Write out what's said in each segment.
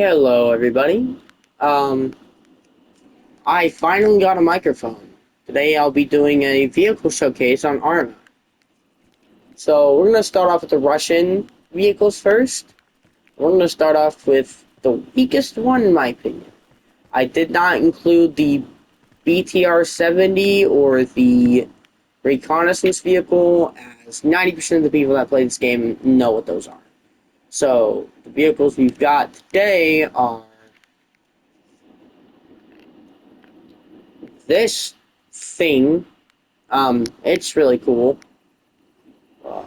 Hello, everybody. Um, I finally got a microphone. Today I'll be doing a vehicle showcase on Arma. So we're going to start off with the Russian vehicles first. We're going to start off with the weakest one in my opinion. I did not include the BTR-70 or the reconnaissance vehicle, as 90% of the people that play this game know what those are. So the vehicles we've got today are this thing. It's really cool. Uh,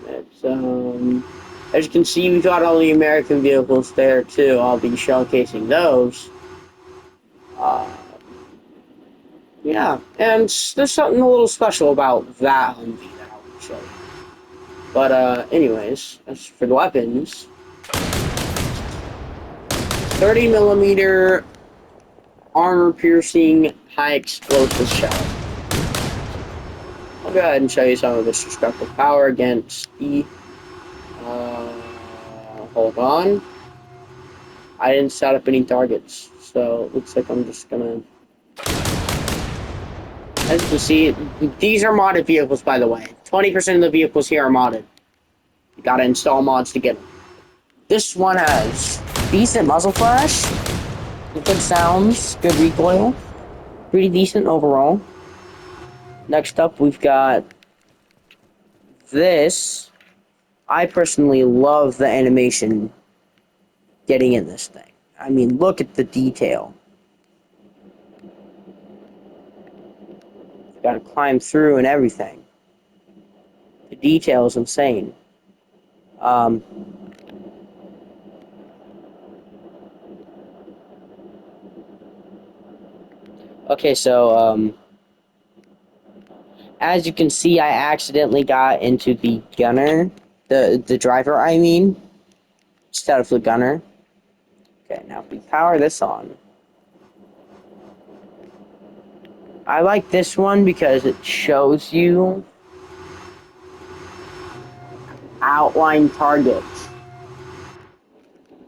it's, as you can see, we've got all the American vehicles there too. I'll be showcasing those. Uh, yeah, and there's something a little special about that Humvee that I'll show you. But anyways, as for the weapons, 30 millimeter armor-piercing, high-explosive shell. I'll go ahead and show you some of this destructive power against the. Hold on. I didn't set up any targets, so it looks like I'm just gonna. As you can see, these are modded vehicles, by the way. 20% of the vehicles here are modded. You gotta install mods to get them. This one has decent muzzle flash, good sounds, good recoil, pretty decent overall. Next up, we've got this. I personally love the animation getting in this thing. I mean, look at the detail. Got to climb through and everything. The detail is insane. Um, okay, so as you can see, I accidentally got into the gunner, the driver. I mean, instead of the gunner. Okay, now if we power this on, I like this one because it shows you outline targets.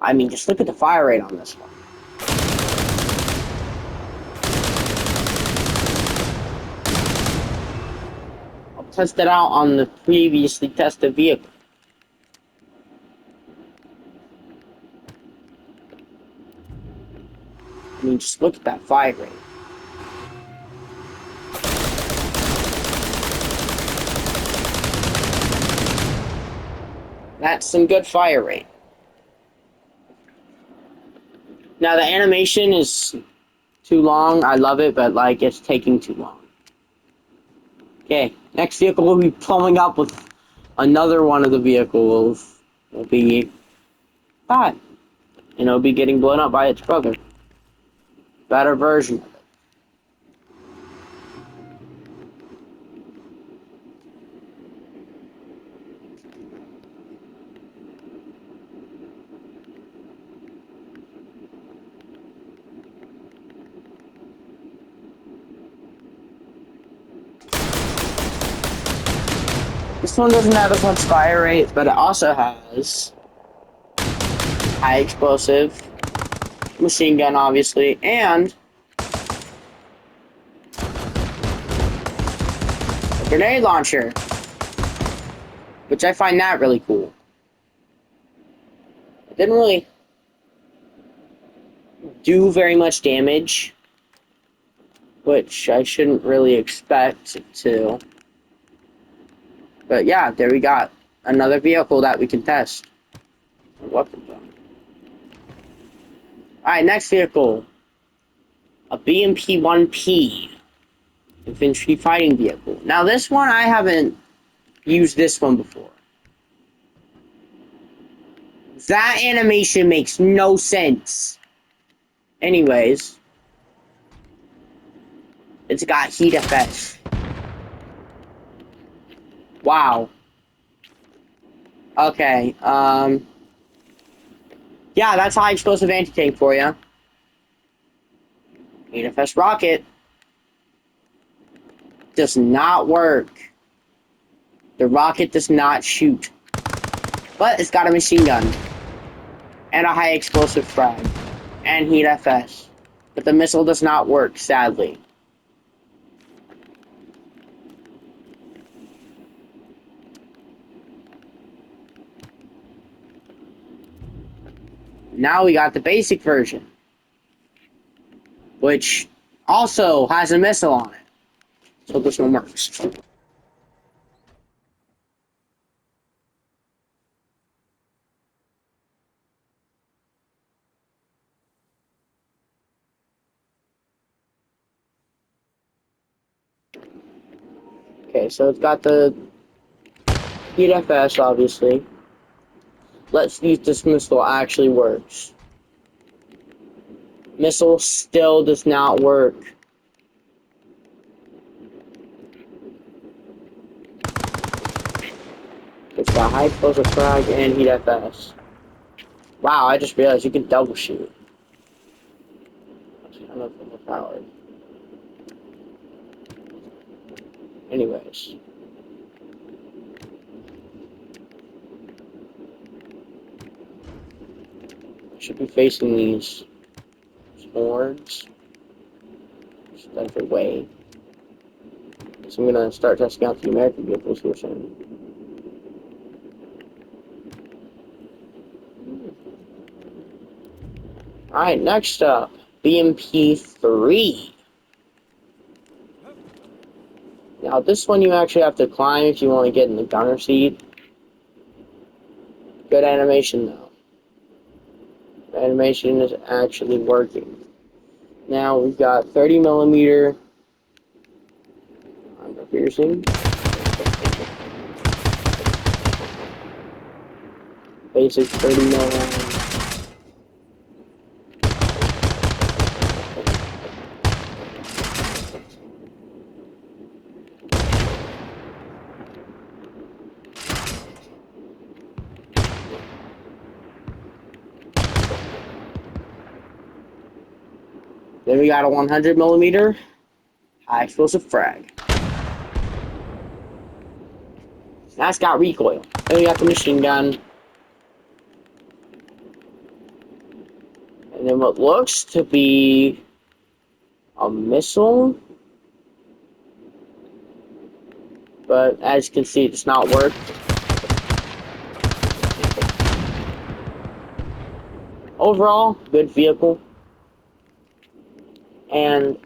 I mean, just look at the fire rate on this one. I'll test it out on the previously tested vehicle. I mean, just look at that fire rate. That's some good fire rate. Now, the animation is too long. I love it, but, like, it's taking too long. Okay, next vehicle will be blowing up with another one of the vehicles. Will be that. And it'll be getting blown up by its brother. Better version. This one doesn't have as much fire rate, but it also has high explosive, machine gun, obviously, and a grenade launcher, which I find that really cool. It didn't really do very much damage, which I shouldn't really expect it to. But yeah, there we got another vehicle that we can test. Weapons on. Alright, next vehicle. A BMP-1P. Infantry fighting vehicle. Now this one, I haven't used this one before. That animation makes no sense. Anyways. It's got heat effects. Wow. Okay, yeah, that's high explosive anti-tank for you. Manifest rocket. Does not work. The rocket does not shoot. But it's got a machine gun. And a high explosive frag. And heat FS. But the missile does not work, sadly. Now we got the basic version, which also has a missile on it. So this one works. Okay, so it's got the heat FS, obviously. Let's see if this missile actually works. Missile still does not work. It's got high explosive frag and heat FS. Wow, I just realized you can double shoot. That's kind of overpowered. Anyways. I should be facing these horns. Just every way. So I'm gonna start testing out the American vehicles here soon. Alright, next up, BMP-3. Now this one you actually have to climb if you want to get in the gunner seat. Good animation though. The animation is actually working. Now we've got 30mm armor piercing. Basic 30mm. Then we got a 100mm high explosive frag. That's got recoil. Then we got the machine gun. And then what looks to be a missile. But as you can see, it does not work. Overall, good vehicle. And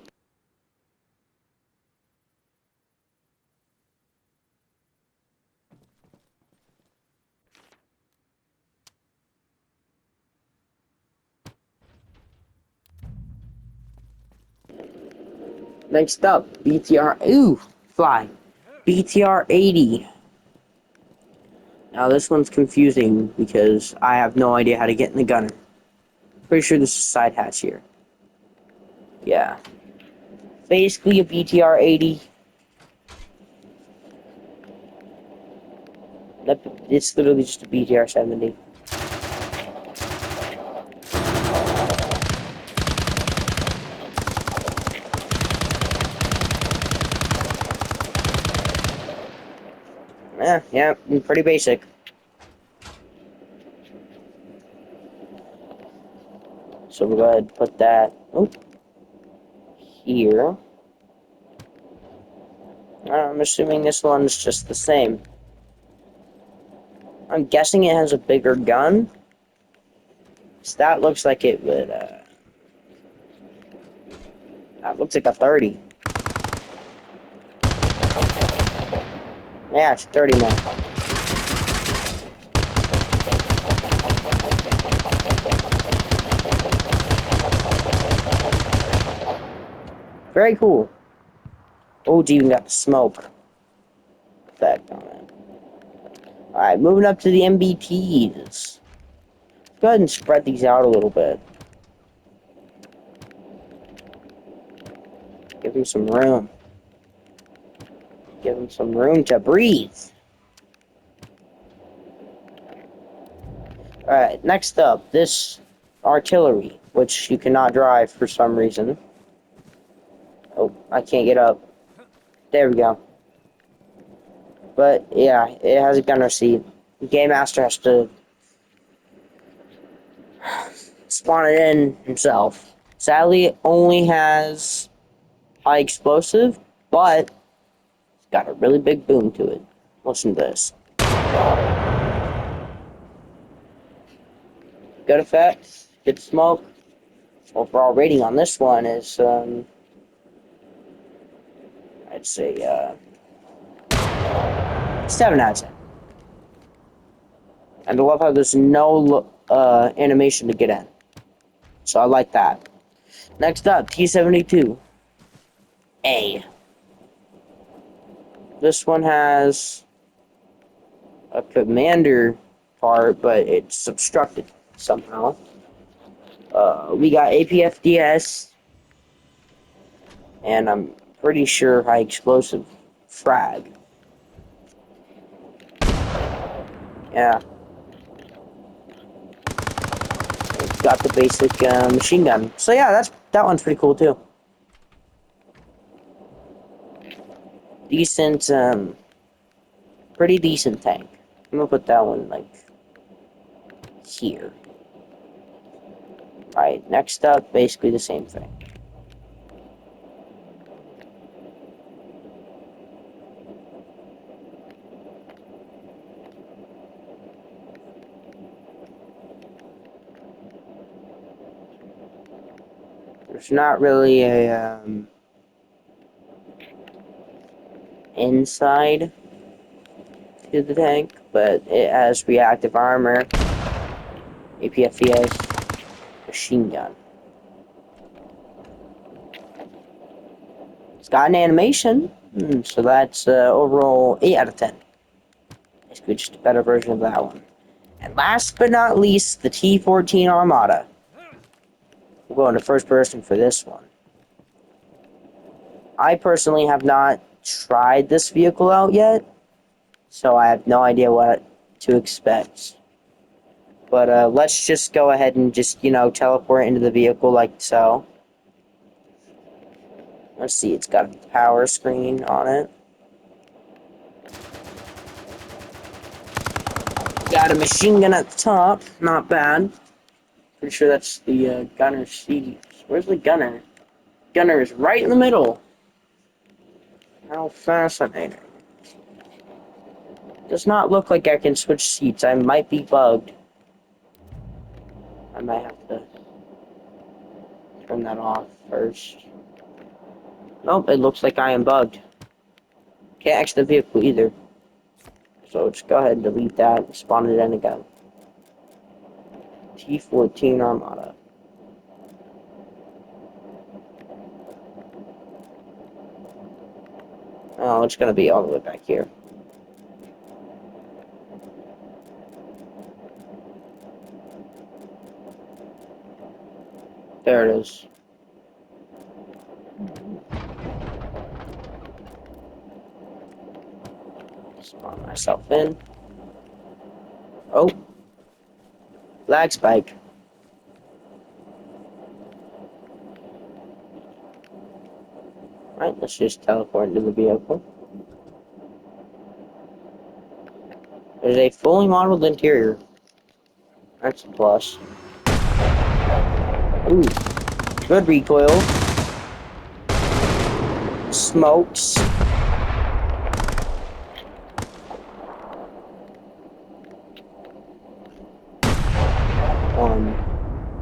next up, BTR, fly. BTR 80. Now this one's confusing because I have no idea how to get in the gunner. Pretty sure this is a side hatch here. Yeah. Basically a BTR 80. It's literally just a BTR 70. Yeah, pretty basic. So we'll go ahead and put that here. I'm assuming this one's just the same. I'm guessing it has a bigger gun. So that looks like it would, that looks like a 30. Yeah, it's 30 more. Very cool. Oh, gee, we got the smoke effect on it. Alright, moving up to the MBTs. Go ahead and spread these out a little bit. Give them some room. Give them some room to breathe. Alright, next up, this artillery, which you cannot drive for some reason. Oh, I can't get up. There we go. Go But yeah, it has a gunner seat. The Game Master has to spawn it in himself. Sadly, it only has high explosive, but it's got a really big boom to it. Listen to this. Good effects, good smoke. Overall rating on this one is, I'd say, 7 out of 10. And I love how there's no animation to get in. So I like that. Next up, T-72A. This one has a commander part, but it's obstructed somehow. We got APFDS, and I'm pretty sure high explosive frag. Yeah. It's got the basic machine gun. So yeah, that one's pretty cool too. Decent, pretty decent tank. I'm gonna put that one like here. Alright, next up, basically the same thing. There's not really a inside to the tank, but it has reactive armor, APFES, machine gun. It's got an animation, so that's overall 8 out of 10. Basically just a better version of that one. And last but not least, the T-14 Armada. We'll go into first person for this one. I personally have not tried this vehicle out yet, so I have no idea what to expect. But let's just go ahead and just, teleport into the vehicle like so. Let's see, it's got a power screen on it. Got a machine gun at the top, not bad. Pretty sure that's the gunner seat. Where's the gunner? Gunner is right in the middle. How fascinating. Does not look like I can switch seats. I might be bugged. I might have to turn that off first. Nope, it looks like I am bugged. Can't exit the vehicle either. So just go ahead and delete that and spawn it in again. T-14 Armada. Oh, it's gonna be all the way back here. There it is. Spawn myself in. Oh. Lag spike. Right, let's just teleport into the vehicle. There's a fully modeled interior. That's a plus. Ooh. Good recoil. Smokes. One,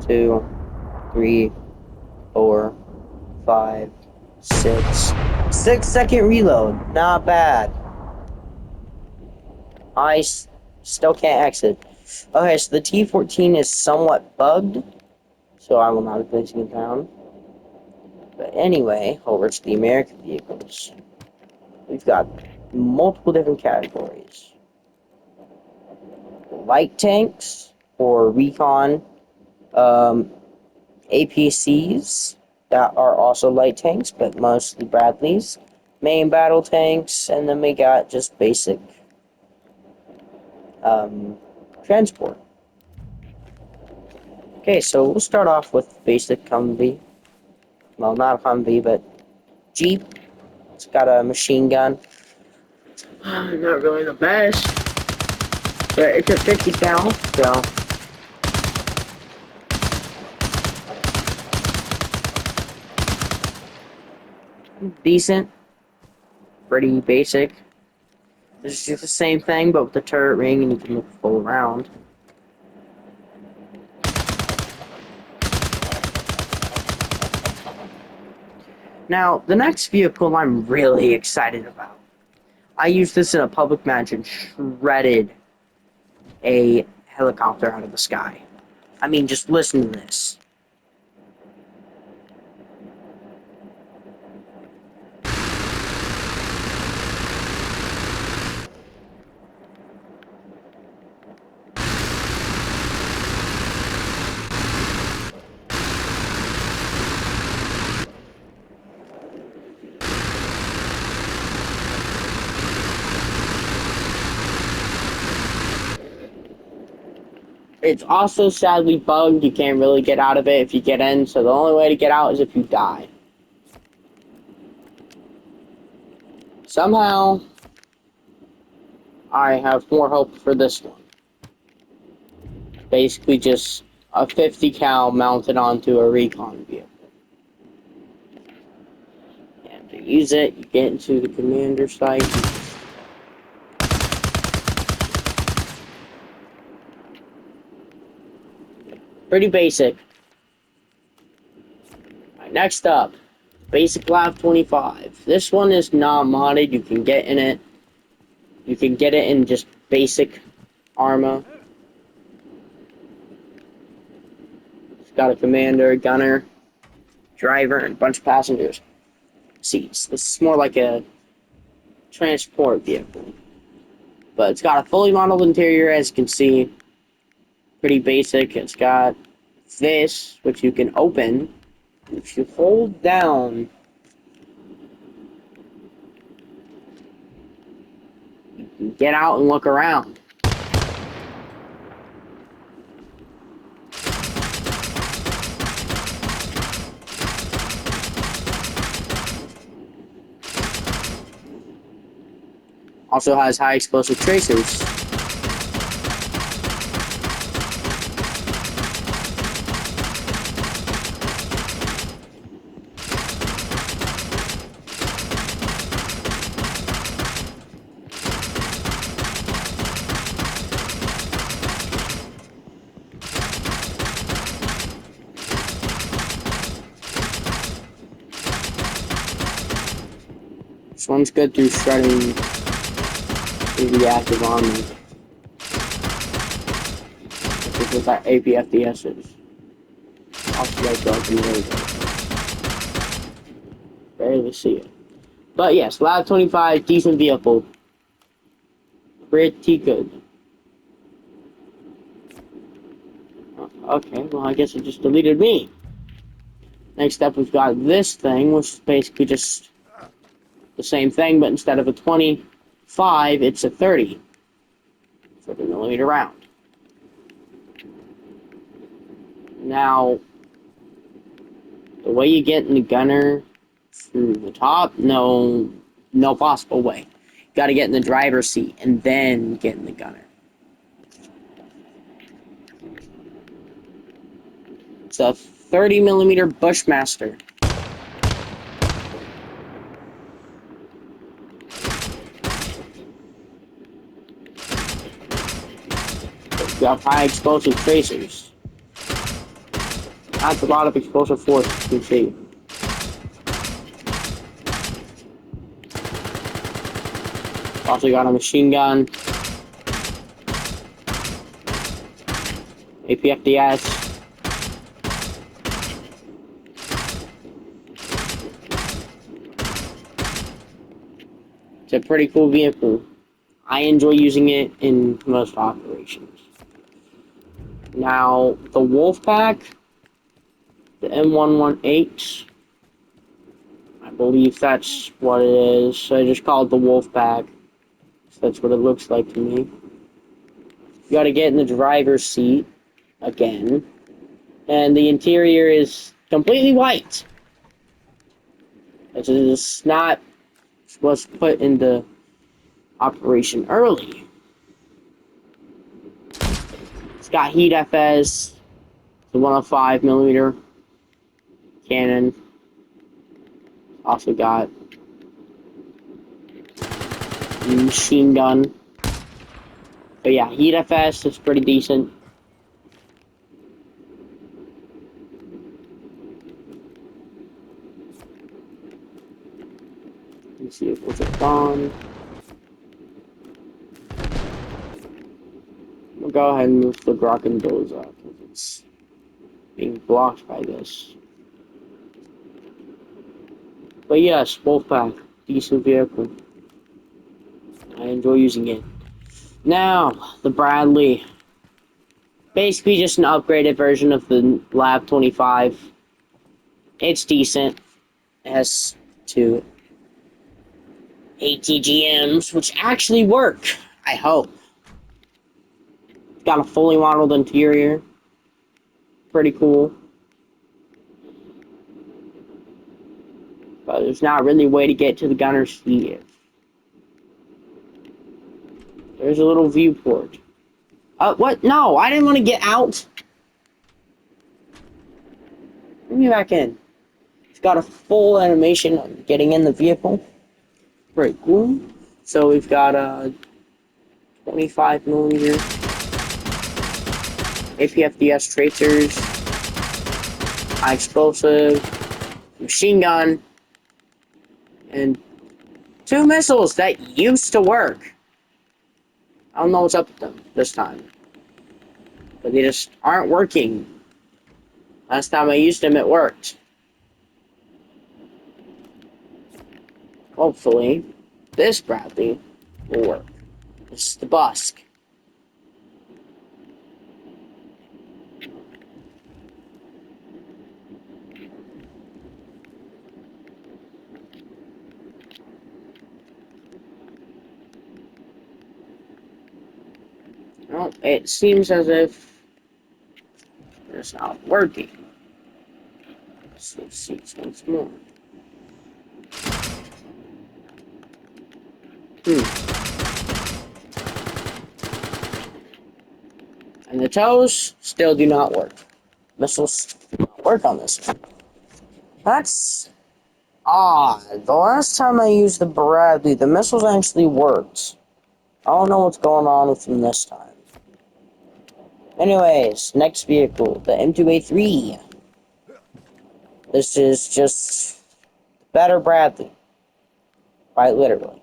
2, 3, 4, 5, 6. 6-second reload. Not bad. I still can't exit. Okay, so the T-14 is somewhat bugged, so I will not be placing it down. But anyway, over to the American vehicles. We've got multiple different categories. Light tanks or recon, APCs that are also light tanks, but mostly Bradleys. Main battle tanks, and then we got just basic transport. Okay, so we'll start off with basic Humvee. Well, not Humvee, but Jeep. It's got a machine gun. Not really the best, but it's a 50 cal, so decent, pretty basic. It's just the same thing, but with the turret ring, and you can look full around. Now, the next vehicle I'm really excited about. I used this in a public match and shredded a helicopter out of the sky. I mean, just listen to this. It's also sadly bugged. You can't really get out of it if you get in, so the only way to get out is if you die. Somehow, I have more hope for this one. Basically just a 50 cal mounted onto a recon vehicle. And to use it, you get into the commander site. Pretty basic. Right, next up, basic Lab 25. This one is not modded. You can get in it. You can get it in just basic Arma. It's got a commander, gunner, driver, and a bunch of passengers. Seats. This is more like a transport vehicle. But it's got a fully modeled interior, as you can see. Pretty basic. It's got this, which you can open. If you hold down, you can get out and look around. Also has high explosive tracers. This one's good through shredding the active armor. This is with our APFDSs. Also like dark and laser. Barely see it. But yes, Lab 25, decent vehicle. Pretty good. Okay, well I guess it just deleted me. Next up we've got this thing, which is basically just the same thing, but instead of a 25, it's a 30 millimeter round. Now, the way you get in the gunner through the top, no possible way. You gotta get in the driver's seat and then get in the gunner. It's a 30 millimeter Bushmaster. You have high explosive tracers. That's a lot of explosive force, you can see. Also got a machine gun. APFDS. It's a pretty cool vehicle. I enjoy using it in most operations. Now, the Wolfpack, the M118, I believe that's what it is. I just call it the Wolfpack. So that's what it looks like to me. You gotta get in the driver's seat, again. And the interior is completely white. It is not what's put in the operation early. It's got heat FS, the 105 millimeter cannon. Also got machine gun. But yeah, heat FS is pretty decent. Let's see if it's a gone. We'll go ahead and move the Grok and Doza because it's being blocked by this. But yes, Wolfpack, decent vehicle. I enjoy using it. Now, the Bradley. Basically just an upgraded version of the Lab 25. It's decent. It has two ATGMs, which actually work, I hope. It's got a fully modeled interior. Pretty cool. But there's not really a way to get to the gunner's seat. There's a little viewport. What? No, I didn't want to get out. Let me back in. It's got a full animation on getting in the vehicle. Pretty cool. So we've got a 25 millimeter APFDS tracers, high explosive, machine gun, and two missiles that used to work. I don't know what's up with them this time. But they just aren't working. Last time I used them, it worked. Hopefully, this Bradley will work. This is the Busk. Well, it seems as if it's not working. Switch seats once more. And the toes still do not work. Missiles do not work on this one. That's odd. The last time I used the Bradley, the missiles actually worked. I don't know what's going on with them this time. Anyways, next vehicle, the M2A3. This is just better Bradley. Quite literally.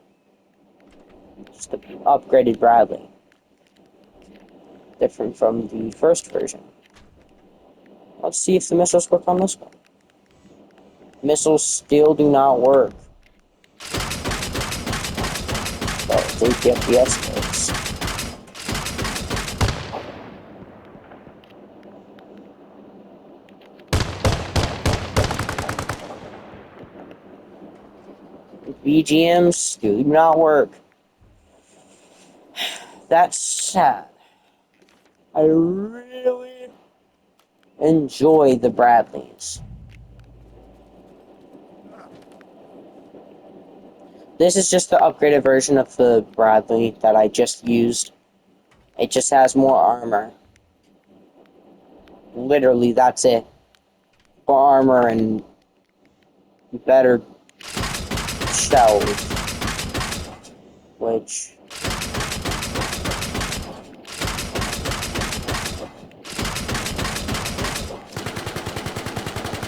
Just an upgraded Bradley. Different from the first version. Let's see if the missiles work on this one. Missiles still do not work. But the APFDS works. BGMs do not work. That's sad. I really enjoy the Bradleys. This is just the upgraded version of the Bradley that I just used. It just has more armor. Literally, that's it. More armor and better shells. Which...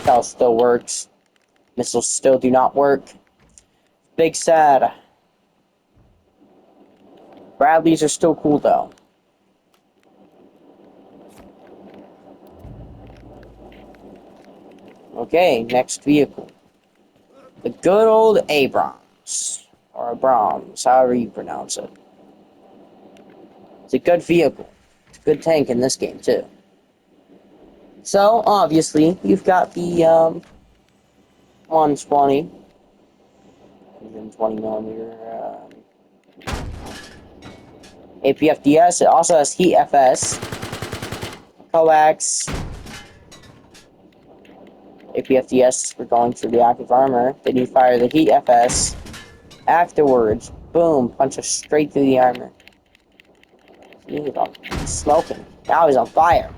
shell still works. Missiles still do not work. Big sad. Bradleys are still cool though. Okay, next vehicle. The good old Abrams. Or Abrams, however you pronounce it. It's a good vehicle. It's a good tank in this game too. So, obviously, you've got the 120. 120 millimeter APFDS. It also has heat FS, coax, APFDS for going through the active armor. Then you fire the heat FS afterwards Boom, punch us straight through the armor. He's smoking. Now he's on fire.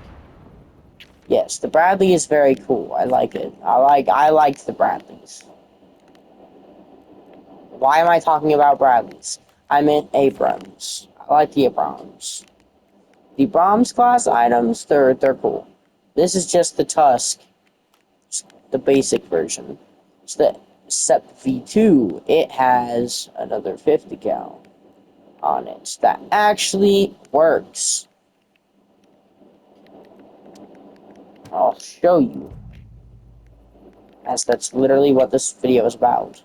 Yes, the Bradley is very cool. I like it. I liked the Bradleys. Why am I talking about Bradleys? I meant Abrams. I like the Abrams. The Brahms class items, they're cool. This is just the Tusk, the basic version. It's the SEP V2. It has another 50 cal on it that actually works. I'll show you, as that's literally what this video is about.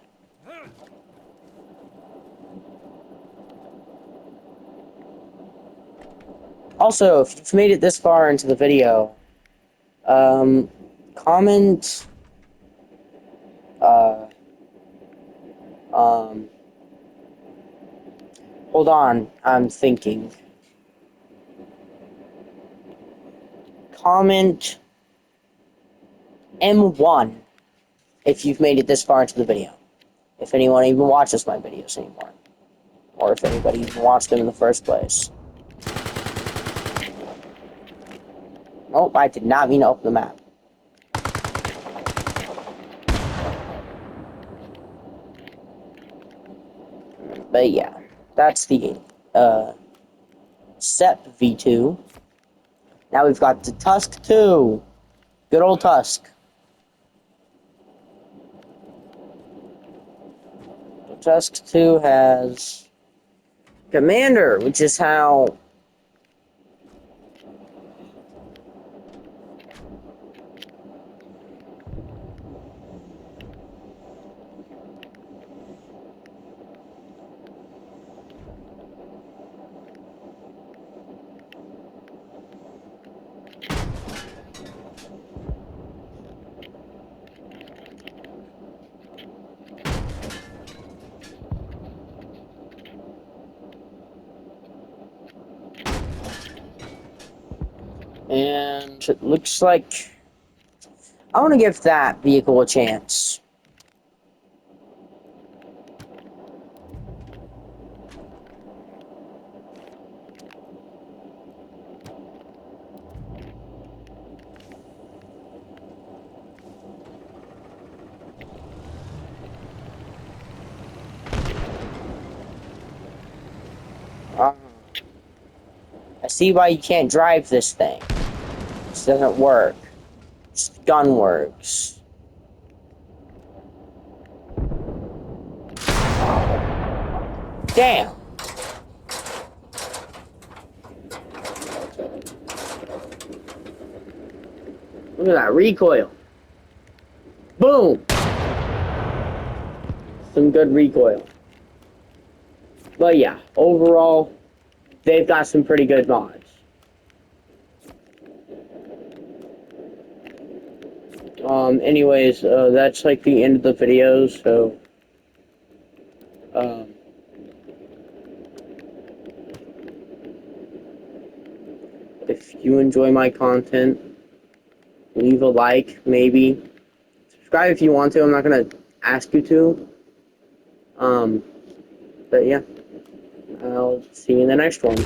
Also, if you've made it this far into the video, comment, hold on, I'm thinking. Comment M1 if you've made it this far into the video. If anyone even watches my videos anymore. Or if anybody even watched them in the first place. Nope, I did not mean to open the map. But yeah, that's the SEP V2. Now we've got the Tusk 2. Good old Tusk. The Tusk 2 has Commander, which is how and it looks like I want to give that vehicle a chance. I see why you can't drive this thing. This doesn't work. This gun works. Damn! Look at that recoil. Boom! Some good recoil. But yeah, overall, they've got some pretty good mods. Anyways, that's like the end of the video, so, if you enjoy my content, leave a like, maybe. Subscribe if you want to, I'm not gonna ask you to. But yeah, I'll see you in the next one.